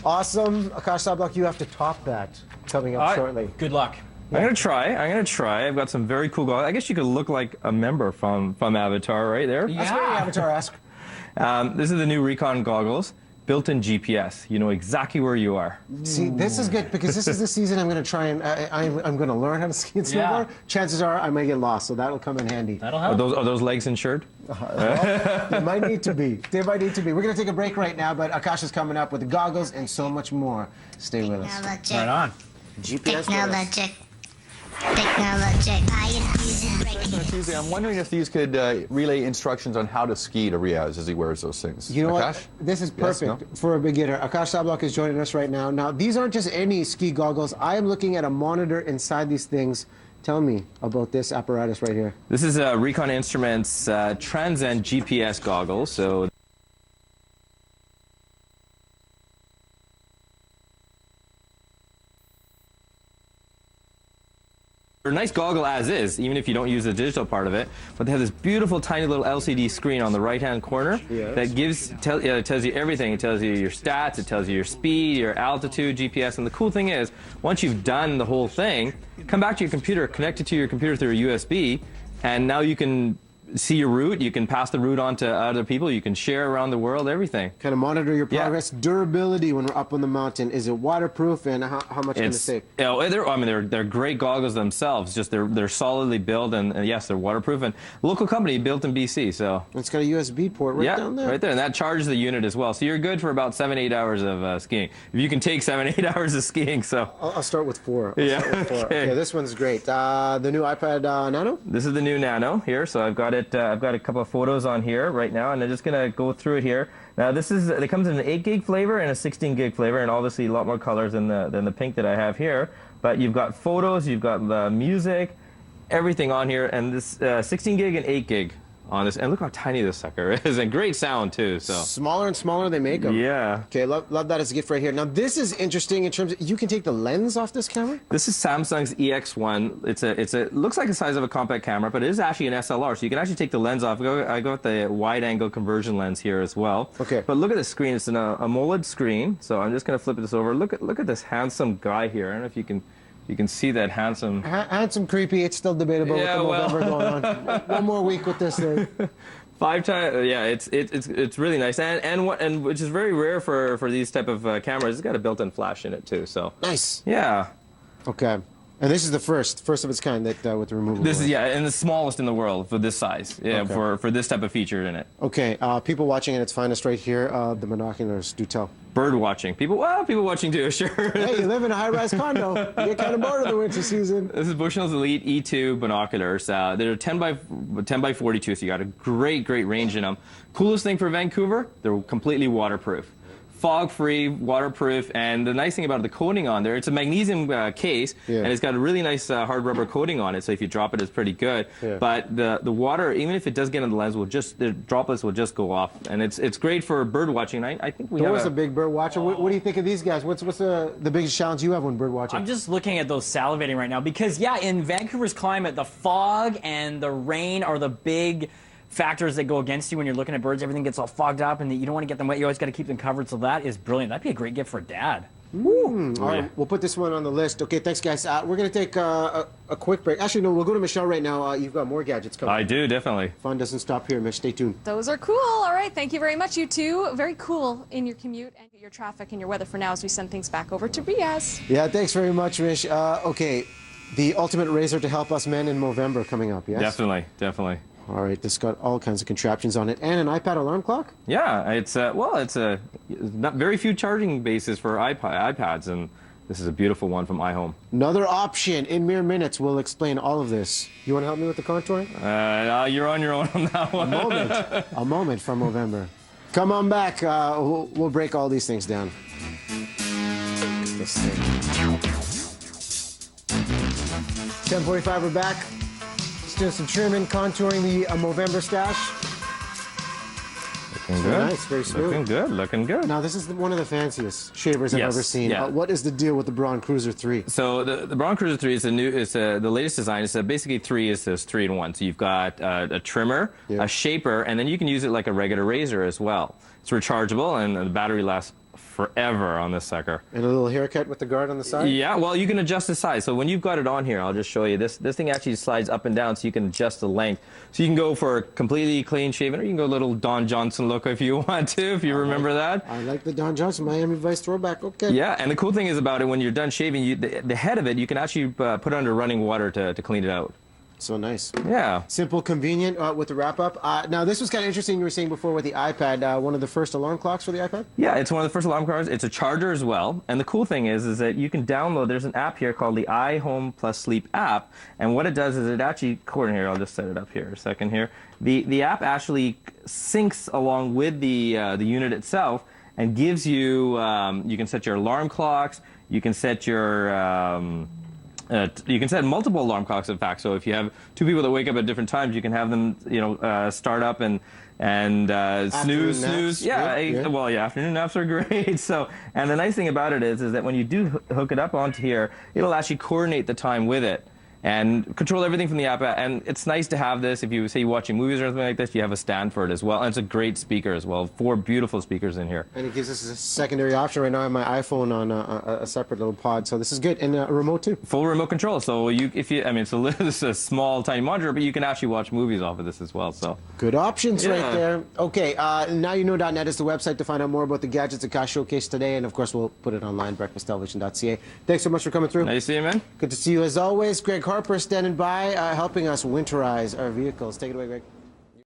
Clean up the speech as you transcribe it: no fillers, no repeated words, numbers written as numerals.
Awesome. Akash Sablok, you have to top that coming up shortly. Good luck. I'm gonna try. I've got some very cool goggles. I guess you could look like a member from Avatar right there. That's very Avatar-esque. This is the new Recon goggles. Built-in GPS. You know exactly where you are. See, this is good because this is the season I'm going to try and I'm going to learn how to ski and snowboard. Chances are I might get lost, so that'll come in handy. That'll help. Are those legs insured? Well, they might need to be. They might need to be. We're going to take a break right now, but Akash is coming up with the goggles and so much more. Stay with us. Right on. GPS. Technologic. Tuesday, I'm wondering if these could relay instructions on how to ski to Riaz as he wears those things. You know Akash? what? This is perfect Yes, no? for a beginner. Akash Sablok is joining us right now. Now, these aren't just any ski goggles. I am looking at a monitor inside these things. Tell me about this apparatus right here. This is Recon Instruments Transcend GPS goggles. So they're a nice goggle as is, even if you don't use the digital part of it. But they have this beautiful, tiny little LCD screen on the right-hand corner that tells you everything. It tells you your stats, it tells you your speed, your altitude, GPS. And the cool thing is, once you've done the whole thing, come back to your computer, connect it to your computer through a USB, and now you can see your route, you can pass the route on to other people, you can share around the world, everything. Kind of monitor your progress. Durability when we're up on the mountain. Is it waterproof, and how much can it take? They're great goggles themselves. Just they're solidly built, and yes, they're waterproof. And local company built in BC, so It's got a USB port right down there. right there, and that charges the unit as well. So you're good for about 7-8 hours of skiing. If you can take 7-8 hours of skiing, so I'll start with 4. Okay. This one's great. The new iPad Nano. This is the new Nano here. So I've got it. I've got a couple of photos on here right now, and I'm just gonna go through it here. Now it comes in an 8 gig flavor and a 16 gig flavor, and obviously a lot more colors than the pink that I have here. But you've got photos, you've got the music, everything on here, and this 16 gig and 8 gig on this. And look how tiny this sucker is, and great sound too. So Smaller and smaller they make them. yeah. Okay, love that as a gift right here. Now this is interesting in terms of you can take the lens off this camera. This is Samsung's EX1. It looks like the size of a compact camera, but it is actually an SLR, so you can actually take the lens off. I got the wide-angle conversion lens here as well. Okay. But look at the screen. It's an AMOLED screen, so I'm just going to flip this over. Look at this handsome guy here. I don't know if you can see that handsome. Handsome, creepy. It's still debatable with the November going on. One more week with this thing. 5 times, yeah, it's really nice, and which is very rare for these type of cameras. It's got a built-in flash in it too, so Nice. yeah. Okay. And this is the first of its kind that with the removable. This is lens. and the smallest in the world for this size. Yeah, Okay. for this type of feature in it. Okay. People watching at its finest right here. The binoculars. Do tell. Bird watching. People watching too, sure. Hey, you live in a high-rise condo. You get kind of bored of the winter season. This is Bushnell's Elite E2 binoculars. They're 10 by 42, so you got a great range in them. Coolest thing for Vancouver, they're completely waterproof. Fog-free, waterproof, and the nice thing about the coating on there, it's a magnesium case, and it's got a really nice hard rubber coating on it, so if you drop it, it's pretty good. Yeah. But the water, even if it does get on the lens, the droplets will just go off, and it's great for bird watching. I think we Always have a big bird watcher. What do you think of these guys? What's the biggest challenge you have when bird watching? I'm just looking at those salivating right now because, yeah, in Vancouver's climate, the fog and the rain are the big factors that go against you when you're looking at birds. Everything gets all fogged up, and you don't want to get them wet. You always got to keep them covered, so that is brilliant. That'd be a great gift for Dad. All right, we'll put this one on the list. Okay, thanks, guys. We're going to take a quick break. Actually, no, we'll go to Michelle right now. You've got more gadgets coming. I do, definitely. Fun doesn't stop here, Mich. Stay tuned. Those are cool. All right, thank you very much, you two. Very cool in your commute and your traffic and your weather for now as we send things back over to Riaz. Yeah, thanks very much, Mich. Okay, the ultimate razor to help us men in Movember coming up, yes? Definitely. All right, this got all kinds of contraptions on it and an iPad alarm clock. Yeah, it's not very few charging bases for iPads, and this is a beautiful one from iHome. Another option in mere minutes. We'll explain all of this. You want to help me with the contouring? You're on your own on that one. A moment from Movember. Come on back. We'll break all these things down. This thing. 10:45. We're back. Doing some trimming, contouring the Movember stash. Looking good. Nice, very smooth. Looking good. Now, this is one of the fanciest shavers I've ever seen. Yeah. What is the deal with the Braun Cruiser 3? So the Braun Cruiser 3 is the latest design. It's basically 3 is this 3-in-1. So you've got a trimmer, a shaper, and then you can use it like a regular razor as well. It's rechargeable, and the battery lasts forever on this sucker. And a little haircut with the guard on the side? Yeah, well, you can adjust the size. So when you've got it on here, I'll just show you. This thing actually slides up and down, so you can adjust the length. So you can go for completely clean shaven, or you can go a little Don Johnson look if you want to, if you remember that. I like the Don Johnson Miami Vice throwback. Okay. Yeah, and the cool thing is about it, when you're done shaving, the head of it, you can actually put it under running water to clean it out. So nice. Yeah. Simple, convenient with the wrap-up. Now, this was kind of interesting you were saying before with the iPad. One of the first alarm clocks for the iPad? Yeah, it's one of the first alarm clocks. It's a charger as well. And the cool thing is that you can download, there's an app here called the iHome Plus Sleep app. And what it does is it actually, here, I'll just set it up here a second here. The app actually syncs along with the unit itself and gives you, you can set your alarm clocks, you can set your... you can set multiple alarm clocks, in fact. So if you have two people that wake up at different times, you can have them, start up and snooze. Naps. Yeah, well, yeah, afternoon naps are great. So, and the nice thing about it is that when you do hook it up onto here, it'll actually coordinate the time with it and control everything from the app. And it's nice to have this. If you say you're watching movies or something like this, you have a stand for it as well. And it's a great speaker as well. 4 beautiful speakers in here. And it gives us a secondary option. Right now I have my iPhone on a separate little pod, so this is good. And a remote too. Full remote control. So it's a small, tiny monitor, but you can actually watch movies off of this as well. So good options right Yeah. there. Okay, nowyouknow.net is the website to find out more about the gadgets Akash showcased today. And of course, we'll put it online, breakfasttelevision.ca. Thanks so much for coming through. Nice to see you, man. Good to see you as always. Greg Harper standing by, helping us winterize our vehicles. Take it away, Greg.